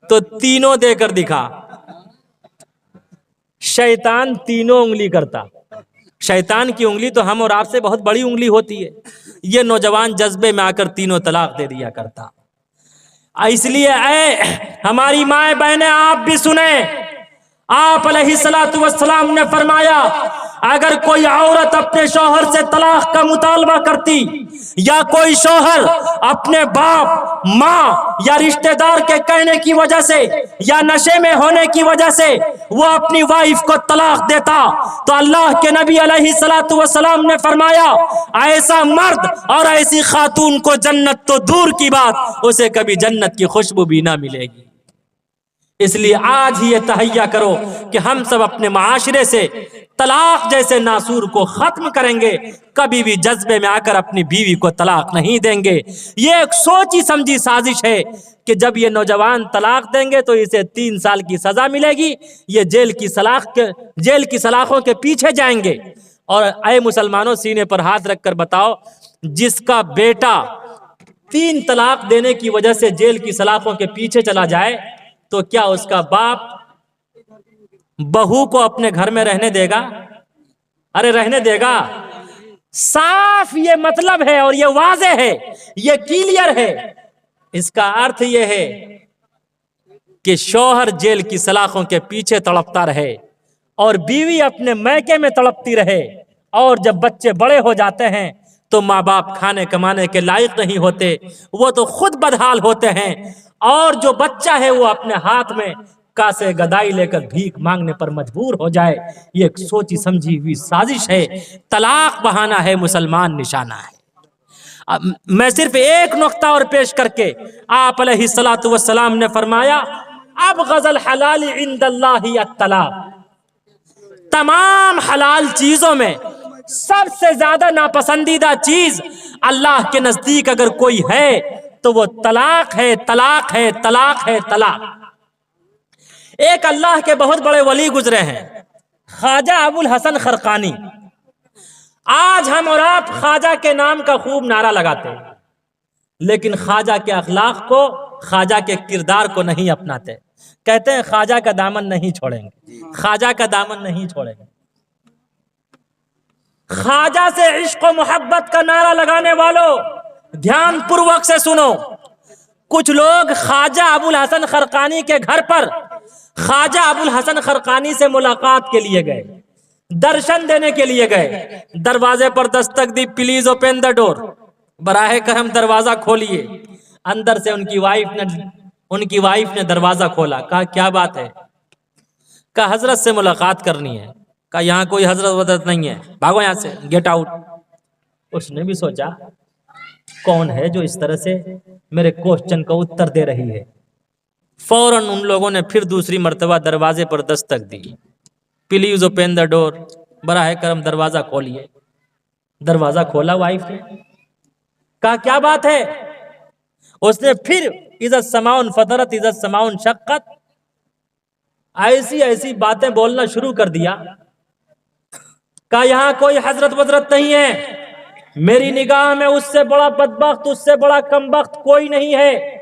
तो तीनों देकर दिखा। शैतान तीनों उंगली करता। शैतान की उंगली तो हम और आपसे बहुत बड़ी उंगली होती है। ये नौजवान जज्बे में आकर तीनों तलाक दे दिया करता। इसलिए हमारी माएं बहनें आप भी सुने, आप अलैहिस्सलातु वस्सलाम ने फरमाया अगर कोई औरत अपने शौहर से तलाक का मुतालबा करती, या कोई शौहर अपने बाप, माँ या रिश्तेदार के कहने की वजह से या नशे में होने की वजह से वो अपनी वाइफ को तलाक देता, तो अल्लाह के नबी अलैहिस्सलातु वस्सलाम ने फरमाया ऐसा मर्द और ऐसी खातून को जन्नत तो दूर की बात, उसे कभी जन्नत की खुशबू भी ना मिलेगी। इसलिए आज ही ये तहैया करो कि हम सब अपने माशरे से तलाक जैसे नासूर को खत्म करेंगे, कभी भी जज्बे में आकर अपनी बीवी को तलाक नहीं देंगे। ये एक सोची समझी साजिश है कि जब ये नौजवान तलाक देंगे तो इसे 3 साल की सजा मिलेगी, ये जेल की सलाखों के पीछे जाएंगे। और ऐ मुसलमानों, सीने पर हाथ रखकर बताओ, जिसका बेटा 3 तलाक देने की वजह से जेल की सलाखों के पीछे चला जाए तो क्या उसका बाप बहू को अपने घर में रहने देगा? अरे रहने देगा? साफ ये मतलब है और ये वाज़े है, ये क्लियर है। इसका अर्थ ये है कि शौहर जेल की सलाखों के पीछे तड़पता रहे और बीवी अपने मैके में तड़पती रहे, और जब बच्चे बड़े हो जाते हैं तो माँ बाप खाने कमाने के लायक नहीं होते, वो तो खुद बदहाल होते हैं, और जो बच्चा है वो अपने हाथ में कासे गदाई लेकर भीख मांगने पर मजबूर हो जाए, ये एक सोची समझी हुई साजिश है। तलाक बहाना है, मुसलमान निशाना है। अब मैं सिर्फ एक नुक्ता और पेश करके, आप अलैहिस्सलातु वस्सलाम ने फरमाया, अब गज़ल हलाल इंदल्लाहि अत्तलाक, तमाम हलाल चीजों में सबसे ज्यादा नापसंदीदा चीज अल्लाह के नजदीक अगर कोई है तो वो तलाक है, तलाक है, तलाक है, तलाक। एक अल्लाह के बहुत बड़े वली गुजरे हैं, ख्वाजा अबुल हसन खरकानी। आज हम और आप ख्वाजा के नाम का खूब नारा लगाते हैं, लेकिन ख्वाजा के अखलाक को, ख्वाजा के किरदार को नहीं अपनाते। कहते हैं ख्वाजा का दामन नहीं छोड़ेंगे, ख्वाजा का दामन नहीं छोड़ेंगे। ख्वाजा से इश्क और मोहब्बत का नारा लगाने वालों, ध्यान पूर्वक से सुनो। कुछ लोग ख्वाजा अबुल हसन खरकानी के घर पर ख्वाजा अबुल हसन खरकानी से मुलाकात के लिए गए, दर्शन देने के लिए गए। दरवाजे पर दस्तक दी, प्लीज ओपन द डोर, बराहे करम दरवाजा खोलिए। अंदर से उनकी वाइफ ने दरवाजा खोला। कहा क्या बात है? कहा हजरत से मुलाकात करनी है। कहा यहाँ कोई हजरत वजरत नहीं है, भागो यहाँ से, गेट आउट। उसने भी सोचा कौन है जो इस तरह से मेरे क्वेश्चन का उत्तर दे रही है। फौरन उन लोगों ने फिर दूसरी मर्तबा दरवाजे पर दस्तक दी, प्लीज ओपन द डोर, बराहे करम दरवाजा खोलिए। दरवाजा खोला वाइफ ने। कहा क्या बात है? उसने फिर इज़्ज़त समाउन फतरत इज़्ज़त समाउन शक्कत, ऐसी ऐसी बातें बोलना शुरू कर दिया। कहा यहाँ कोई हजरत वजरत नहीं है, मेरी निगाह में उससे बड़ा बदबख्त, उससे बड़ा कमबख्त कोई नहीं है,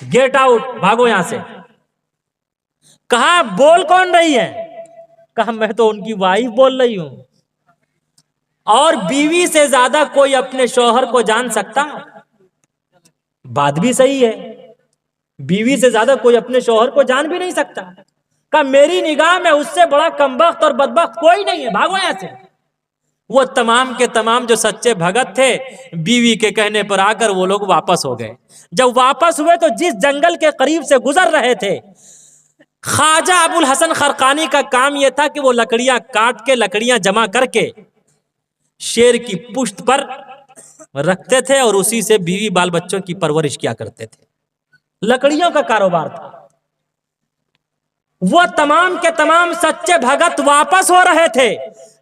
गेट आउट, भागो यहां से। कहा बोल कौन रही है? कहा मैं तो उनकी वाइफ बोल रही हूं। और बीवी से ज्यादा कोई अपने शौहर को जान सकता? बात भी सही है, बीवी से ज्यादा कोई अपने शौहर को जान भी नहीं सकता। कहा मेरी निगाह में उससे बड़ा कमबख्त और बदबख्त कोई नहीं है, भागो यहां से। वो तमाम के तमाम जो सच्चे भगत थे, बीवी के कहने पर आकर वो लोग वापस हो गए। जब वापस हुए तो जिस जंगल के करीब से गुजर रहे थे, ख्वाजा अबुल हसन खरकानी का काम यह था कि वो लकड़ियां काट के, लकड़ियां जमा करके शेर की पुश्त पर रखते थे और उसी से बीवी बाल बच्चों की परवरिश किया करते थे। लकड़ियों का कारोबार था। वो तमाम के तमाम सच्चे भगत वापस हो रहे थे।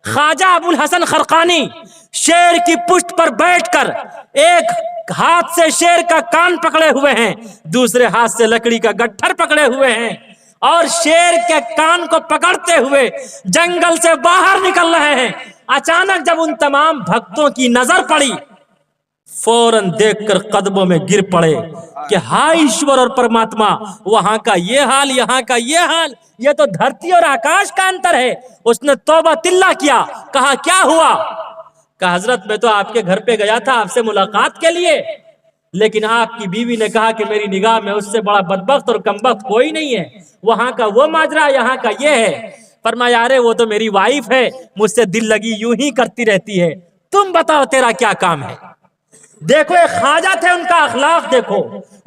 ख्वाजा अबुल हसन खरकानी शेर की पुश्त पर बैठकर एक हाथ से शेर का कान पकड़े हुए हैं, दूसरे हाथ से लकड़ी का गट्ठर पकड़े हुए हैं और शेर के कान को पकड़ते हुए जंगल से बाहर निकल रहे हैं। अचानक जब उन तमाम भक्तों की नजर पड़ी, फौरन देखकर कदमों में गिर पड़े कि हाय ईश्वर और परमात्मा, वहां का ये हाल, यहाँ का ये हाल, ये तो धरती और आकाश का अंतर है। उसने तौबा तिल्ला किया। कहा क्या हुआ? कहा हजरत मैं तो आपके घर पे गया था आपसे मुलाकात के लिए, लेकिन आपकी बीवी ने कहा कि मेरी निगाह में उससे बड़ा बदबख्त और कमबख्त कोई नहीं है, वहां का वो माजरा, यहाँ का ये है। फरमाया अरे वो तो मेरी वाइफ है, मुझसे दिल लगी यूं ही करती रहती है, तुम बताओ तेरा क्या काम है। देखो एक ख्वाजा थे, उनका अखलाक देखो,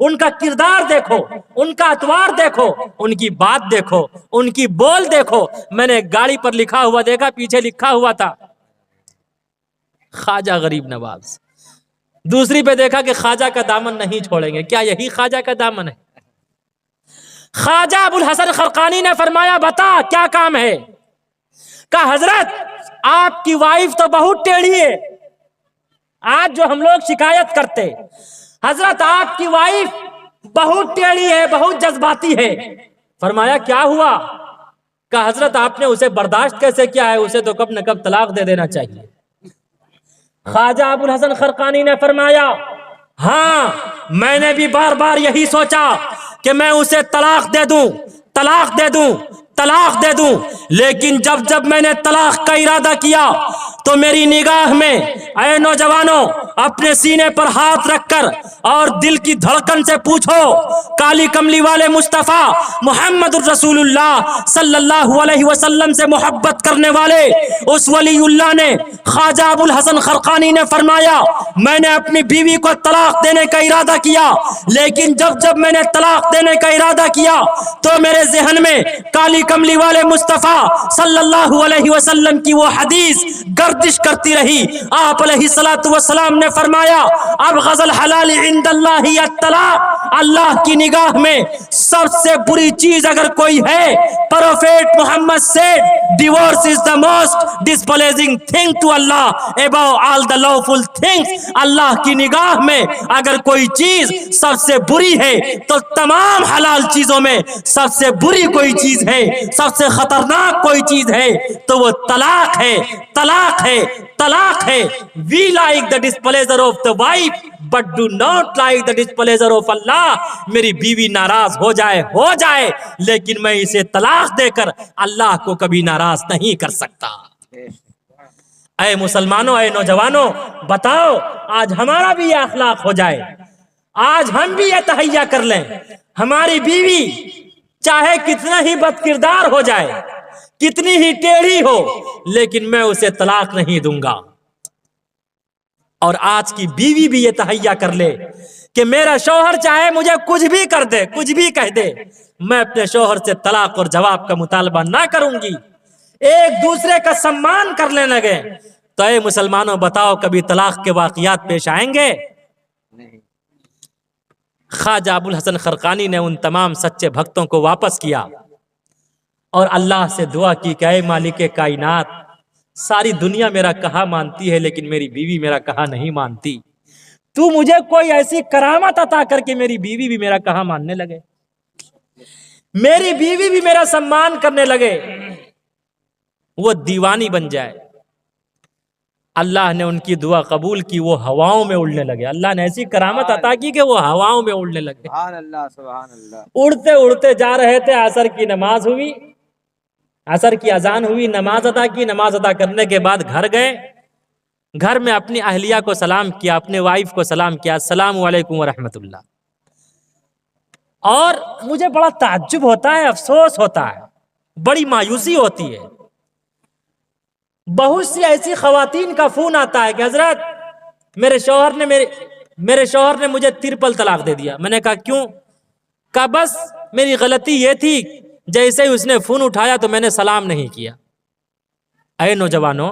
उनका किरदार देखो, उनका अतवार देखो, उनकी बात देखो, उनकी बोल देखो। मैंने गाड़ी पर लिखा हुआ देखा, पीछे लिखा हुआ था ख्वाजा गरीब नवाज। दूसरी पे देखा कि ख्वाजा का दामन नहीं छोड़ेंगे। क्या यही ख्वाजा का दामन है? ख्वाजा अबुल हसन खरकानी ने फरमाया बता क्या काम है? कहा हजरत आपकी वाइफ तो बहुत टेढ़ी है। आज जो हम लोग शिकायत करते, हजरत आपकी वाइफ बहुत टेढ़ी है, बहुत जज्बाती है। फरमाया क्या हुआ? कहा हजरत आपने उसे बर्दाश्त कैसे किया है, उसे तो कब न कब तलाक दे देना चाहिए। ख्वाजा अबुल हसन खरकानी ने फरमाया हाँ मैंने भी बार बार यही सोचा कि मैं उसे तलाक दे दूं, तलाक दे दूं, तलाक दे दूं, लेकिन जब जब मैंने तलाक का इरादा किया तो मेरी निगाह में, अरे नौजवानों, अपने सीने पर हाथ रखकर और दिल की धड़कन से पूछो, काली कमली वाले मुस्तफा मोहम्मद रसूलुल्लाह सल्लल्लाहु अलैहि वसल्लम से मोहब्बत करने वाले उस वलीउल्लाह ने, ख्वाजा अबुल हसन खरकानी ने फरमाया, मैंने अपनी बीवी को तलाक देने का इरादा किया, लेकिन जब जब मैंने तलाक देने का इरादा किया तो मेरे जहन में काली कमली वाले मुस्तफा सल्लल्लाहु अलैहि वसल्लम की वो हदीस गर्दिश करती रही। आप अलैहिस्सलातु वस्सलाम ने फरमाया, अब गजल हलाल इंदल्लाहि अत्तलाक, अल्लाह की निगाह में सबसे बुरी चीज अगर कोई है, prophet Muhammad said divorce is the most displeasing thing to Allah above all the lawful things. अल्लाह की निगाह में अगर कोई चीज सबसे बुरी है तो तमाम हलाल चीजों में सबसे बुरी कोई चीज है, सबसे खतरनाक कोई चीज है तो वो तलाक है, तलाक है, तलाक है। We like the displeasure of the wife but do not like the displeasure of Allah. मेरी बीवी नाराज हो जाए, लेकिन मैं इसे तलाक देकर अल्लाह को कभी नाराज नहीं कर सकता। ऐ मुसलमानों, ऐ नौजवानों, बताओ आज हमारा भी यह अखलाक हो जाए, आज हम भी यह तहैया कर लें, हमारी बीवी चाहे कितना ही बदकिरदार हो जाए, कितनी ही टेढ़ी हो, लेकिन मैं उसे तलाक नहीं दूंगा। और आज की बीवी भी ये तहैया कर ले कि मेरा शौहर चाहे मुझे कुछ भी कर दे, कुछ भी कह दे, मैं अपने शौहर से तलाक और जवाब का मुतालबा ना करूंगी। एक दूसरे का सम्मान करने लगे तो ऐ मुसलमानों बताओ कभी तलाक के वाकयात पेश आएंगे? ख्वाजा अबुल हसन खरकानी ने उन तमाम सच्चे भक्तों को वापस किया और अल्लाह से दुआ की कि ऐ मालिक कायनात, सारी दुनिया मेरा कहा मानती है लेकिन मेरी बीवी मेरा कहा नहीं मानती। तू मुझे कोई ऐसी करामत अता करके मेरी बीवी भी मेरा कहा मानने लगे, मेरी बीवी भी मेरा सम्मान करने लगे, वो दीवानी बन जाए। अल्लाह ने उनकी दुआ कबूल की, वो हवाओं में उड़ने लगे। अल्लाह ने ऐसी करामत अता की कि वो हवाओं में उड़ने लगे। सुभान अल्लाह, सुभान अल्लाह। उड़ते उड़ते जा रहे थे, असर की नमाज हुई, असर की अजान हुई, नमाज अदा की, नमाज अदा करने के बाद घर गए, घर में अपनी अहलिया को सलाम किया, अपने वाइफ को सलाम किया, अस्सलामु अलैकुम व रहमतुल्लाह। और मुझे बड़ा ताज्जुब होता है, अफसोस होता है, बड़ी मायूसी होती है। बहुत सी ऐसी खवातीन का फोन आता है कि हजरत मेरे शौहर ने मुझे तिरपल तलाक दे दिया। मैंने कहा क्यों? कहा बस मेरी गलती ये थी, जैसे ही उसने फोन उठाया तो मैंने सलाम नहीं किया। अरे नौजवानों,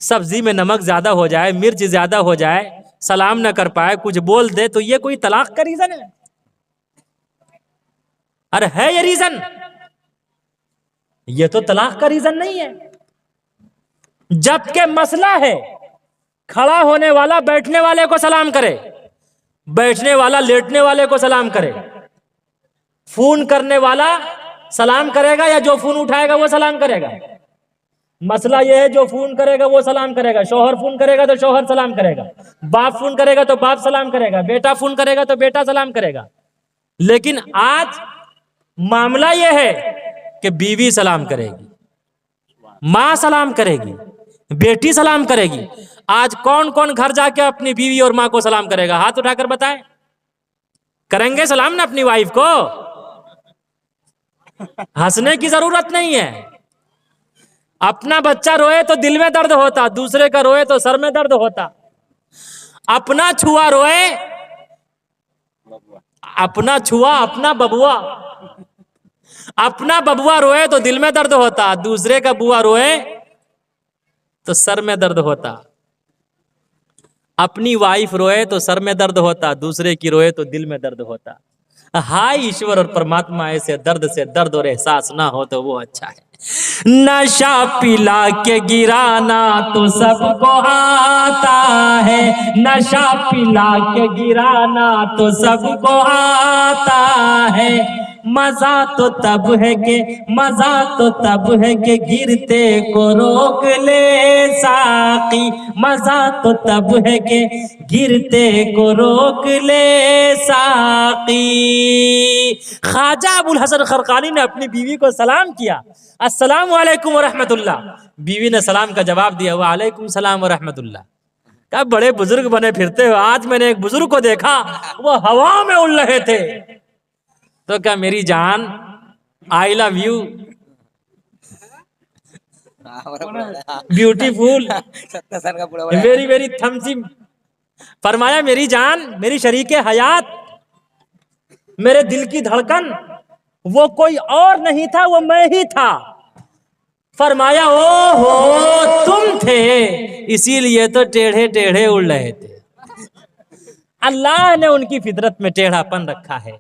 सब्जी में नमक ज्यादा हो जाए, मिर्च ज्यादा हो जाए, सलाम न कर पाए, कुछ बोल दे तो ये कोई तलाक का रीजन है? अरे है ये रीजन? ये तो तलाक का रीजन नहीं है। जबकि मसला है खड़ा होने वाला बैठने वाले को सलाम करे, बैठने वाला लेटने वाले को सलाम करे, फोन करने वाला सलाम करेगा या जो फोन उठाएगा वो सलाम करेगा? मसला यह है जो फोन करेगा वो सलाम करेगा, शौहर फोन करेगा तो शौहर सलाम करेगा, बाप फोन करेगा तो बाप सलाम करेगा, बेटा फोन करेगा तो बेटा सलाम करेगा। लेकिन आज मामला यह है कि बीवी सलाम करेगी, माँ सलाम करेगी, बेटी सलाम करेगी। आज कौन कौन घर जाके अपनी बीवी और माँ को सलाम करेगा? हाथ उठाकर बताएं। करेंगे सलाम ना अपनी वाइफ को? हंसने की जरूरत नहीं है। अपना बच्चा रोए तो दिल में दर्द होता, दूसरे का रोए तो सर में दर्द होता। अपना छुआ रोए, अपना छुआ अपना बबुआ, अपना बबुआ रोए तो दिल में दर्द होता, दूसरे का बुआ रोए तो सर में दर्द होता। अपनी वाइफ रोए तो सर में दर्द होता, दूसरे की रोए तो दिल में दर्द होता। हाय ईश्वर और परमात्मा, ऐसे दर्द से दर्द और एहसास ना हो तो वो अच्छा है। नशा पिला के गिराना तो सबको आता है, नशा पिला के गिराना तो सबको आता है। मजा तो तब है कि मजा तो तब है कि गिरते को रोक ले साकी, मजा तो तब है कि गिरते को रोक ले साकी। ख्वाजा अबुल हसन खरकानी ने अपनी बीवी को सलाम किया, अस्सलामु अलैकुम व रहमतुल्लाह। बीवी ने सलाम का जवाब दिया, वालेकुम सलाम व रहमतुल्लाह। क्या बड़े बुजुर्ग बने फिरते हो। आज मैंने एक बुजुर्ग को देखा, वो हवा में उड़ रहे थे। तो क्या मेरी जान, आई लव यू, ब्यूटीफुल, 70 साल का बुढ़ा वेरी वेरी थम्स यू। फरमाया मेरी जान, मेरी शरीके हयात, मेरे दिल की धड़कन, वो कोई और नहीं था, वो मैं ही था। फरमाया ओ हो तुम थे, इसीलिए तो टेढ़े टेढ़े उड़ रहे थे। अल्लाह ने उनकी फितरत में टेढ़ापन रखा है,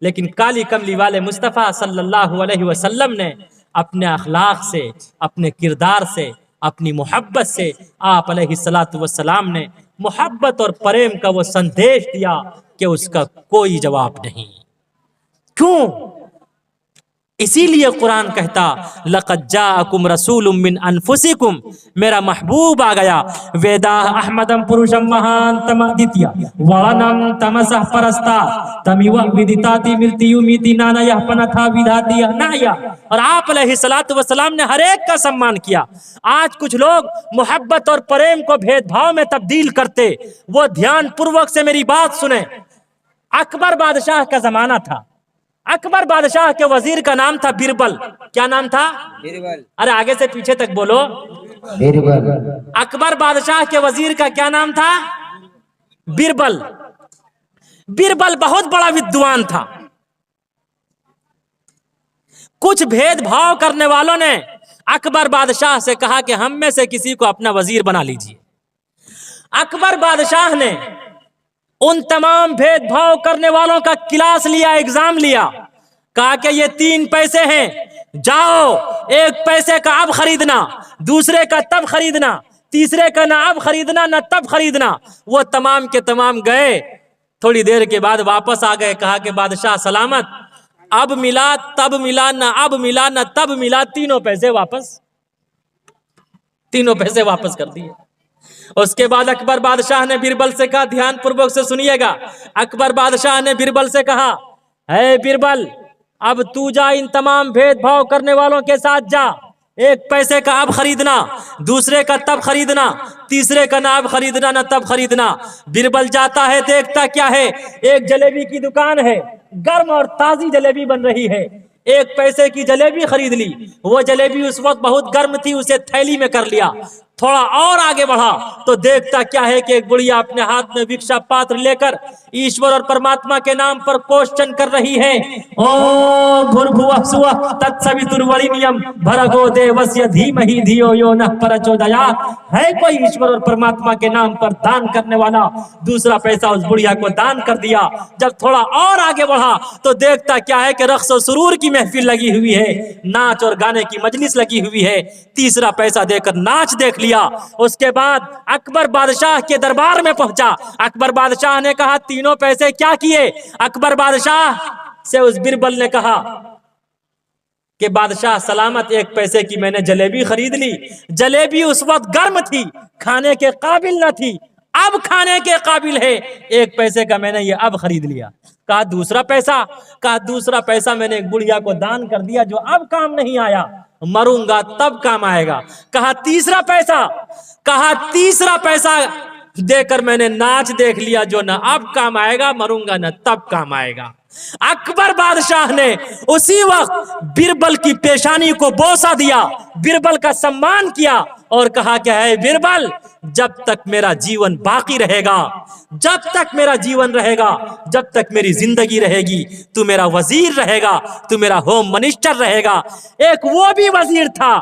लेकिन काली कमली वाले मुस्तफ़ा सल्लल्लाहु अलैहि वसल्लम ने अपने अखलाक से, अपने किरदार से, अपनी मोहब्बत से आप अलैहिस्सलातु वस्सलाम ने मोहब्बत और प्रेम का वो संदेश दिया कि उसका कोई जवाब नहीं। क्यों? इसीलिए कुरान कहता लक़द जाअकुम रसूलुम मिन अनफुसिकुम, मेरा महबूब आ गया। वेदा अहमदम पुरुषम महांतम अदित्य वनम तमसः परस्ता तमिव विदिताति मिलतियु मिति नाना यह पनथा विधाति नाया। और आप अलैहिस्सलातु वस्सलाम ने हर एक का सम्मान किया। आज कुछ लोग मोहब्बत और प्रेम को भेदभाव में तब्दील करते, वो ध्यान पूर्वक से मेरी बात सुने। अकबर बादशाह का जमाना था। अकबर बादशाह के वजीर का नाम था बिरबल। क्या नाम था? बीरबल। अरे आगे से पीछे तक बोलो। बीरबल। अकबर बादशाह के वजीर का क्या नाम था? बिरबल। बिरबल बहुत बड़ा विद्वान था। कुछ भेदभाव करने वालों ने अकबर बादशाह से कहा कि हम में से किसी को अपना वजीर बना लीजिए। अकबर बादशाह ने उन तमाम भेदभाव करने वालों का क्लास लिया, एग्जाम लिया। कहा कि ये 3 पैसे हैं, जाओ 1 पैसे का अब खरीदना, दूसरे का तब खरीदना, तीसरे का ना अब खरीदना ना तब खरीदना। वो तमाम के तमाम गए, थोड़ी देर के बाद वापस आ गए। कहा कि बादशाह सलामत, अब मिला तब मिला, ना अब मिला ना तब मिला, 3 पैसे वापस, 3 पैसे वापस कर दिए। उसके बाद अकबर बादशाह ने बिरबल से कहा, ध्यान पूर्वक से सुनिएगा। अकबर बादशाह ने बिरबल से कहा, है बिरबल, अब तू जा इन तमाम भेदभाव करने वालों के साथ जा। 1 पैसे का अब खरीदना, दूसरे का तब खरीदना, तीसरे का ना अब खरीदना ना तब खरीदना। बिरबल जाता है, देखता क्या है, एक जलेबी की दुकान है, गर्म और ताजी जलेबी बन रही है। 1 पैसे की जलेबी खरीद ली। वो जलेबी उस वक्त बहुत गर्म थी, उसे थैली में कर लिया। थोड़ा और आगे बढ़ा तो देखता क्या है कि एक बुढ़िया अपने हाथ में भिक्षा पात्र लेकर ईश्वर और परमात्मा के नाम पर क्वेश्चन कर रही है। ओम भूर्भुवः स्वः तत्सवितुर्वरेण्यं भर्गो देवस्य धीमहि धियो यो नः प्रचोदयात्। है कोई ईश्वर और परमात्मा के नाम पर दान करने वाला? दूसरा पैसा उस बुढ़िया को दान कर दिया। जब थोड़ा और आगे बढ़ा तो देखता क्या है कि रक्स और सुरूर की महफिल लगी हुई है, नाच और गाने की मजलिस लगी हुई है। तीसरा पैसा देकर नाच देख लिया। उसके बाद अकबर बादशाह के दरबार में पहुंचा। अकबर बादशाह ने कहा, 3 पैसे क्या किए? अकबर बादशाह से उस बिरबल ने कहा कि बादशाह सलामत, 1 पैसे की मैंने जलेबी खरीद ली। जलेबी उस वक्त गर्म थी, खाने के काबिल न थी, अब खाने के काबिल है। 1 पैसे का मैंने ये अब खरीद लिया। कहा दूसरा पैसा? कहा दूसरा पैसा मैंने एक बुढ़िया को दान कर दिया जो अब काम नहीं आया, मरूंगा तब काम आएगा। कहा तीसरा पैसा? कहा तीसरा पैसा देकर मैंने नाच देख लिया जो न अब काम आएगा, मरूंगा न तब काम आएगा। अकबर बादशाह ने उसी वक्त बिरबल की पेशानी को बोसा दिया, बिरबल का सम्मान किया और कहा कि है बिरबल, जब तक मेरा जीवन बाकी रहेगा, जब तक मेरा जीवन रहेगा, जब तक मेरी जिंदगी रहेगी, तू मेरा वजीर रहेगा, तू मेरा होम मिनिस्टर रहेगा। एक वो भी वजीर था।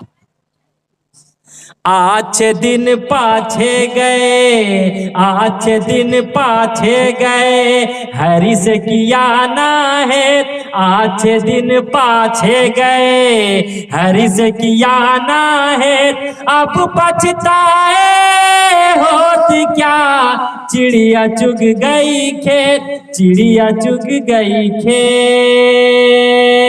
अच्छे दिन पाछे गए, अच्छे दिन पाछे गए, हरि से किया ना है। अच्छे दिन पाछे गए, हरि से किया ना है। अब पछताए होती क्या, चिड़िया चुग गई खेत, चिड़िया चुग गई खेत।